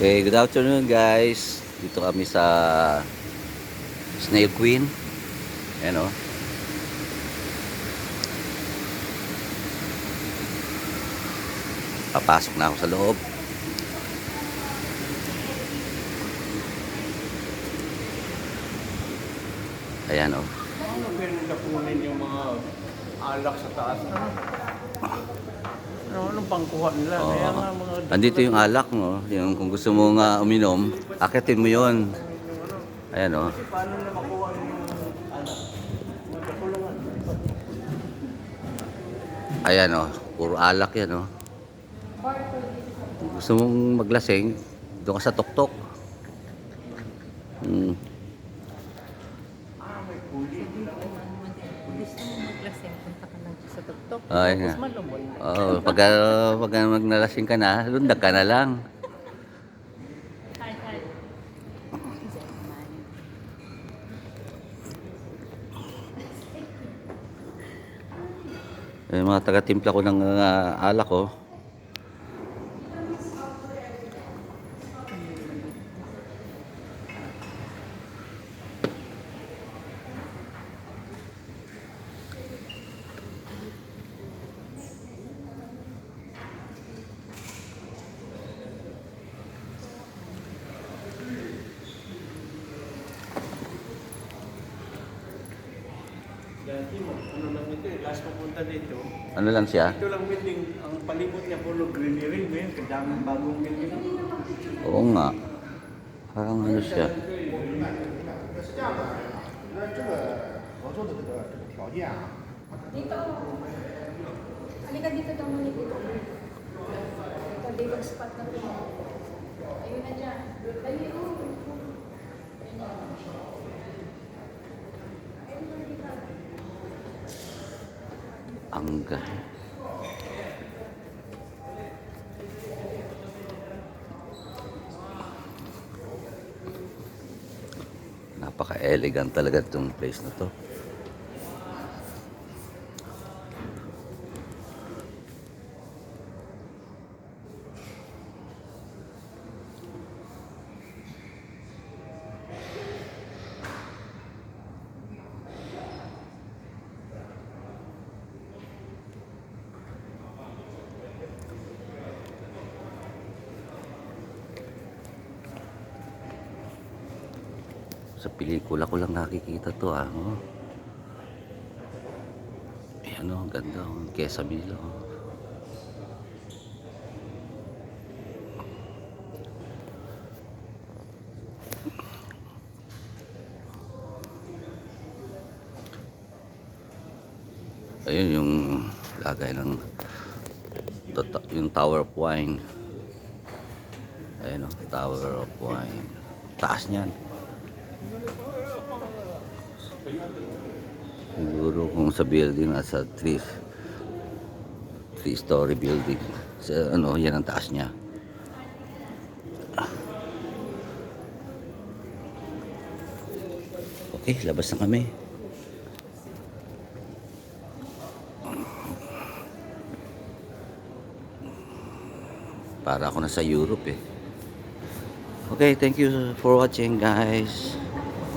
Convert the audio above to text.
Okay, good afternoon guys. Dito kami sa Snail Queen. Ayan o. Papasok na ako sa loob. Ayan o. Ano pinagkakunin yung mga alak sa taas? Anong pangkuha nila? Oo. Kaya nga mga... Andito yung alak mo. Yung kung gusto mo nga uminom, akitin mo yon. Ayan o. Paano na makuha yung alak? Magkakulungan. Ayan o. Puro alak yan o. Kung gusto mong maglasing, doon ka sa tuktok. Gusto mo maglasing, punta ka lang sa tuktok. Ay nga. Tapos malumot. Oo, pag magnalasing ka na, lundag ka na lang. Hi, hi. Yung mga taga-timpla ko ng alak ko. Dati mo, ano lang ito eh, last pupunta dito. Ano lang siya? Ito lang building, ang palibot niya puro greenery. Ngayon, kadaming bagong building. Oo nga. Parang ano siya. 是这样的，那这个合作的这个条件啊， Dito. Halika dito daw muna dito. Ito, David spot na ito. Ayun na dyan. Ayun. Ang galing. Napaka-elegant talaga itong place na to. Sa pelikula ko lang nakikita to oh. Ayan ang ganda oh. Quezon Milo oh. Ayun yung lagay ng yung Tower of Wine. Ayun oh, Tower of Wine. Taas niyan. Siguro kung sa building nasa 3-story building. Sa ano, yan ang taas niya. Okay, labas na kami. Para ako na sa Europe eh. Okay, thank you for watching guys.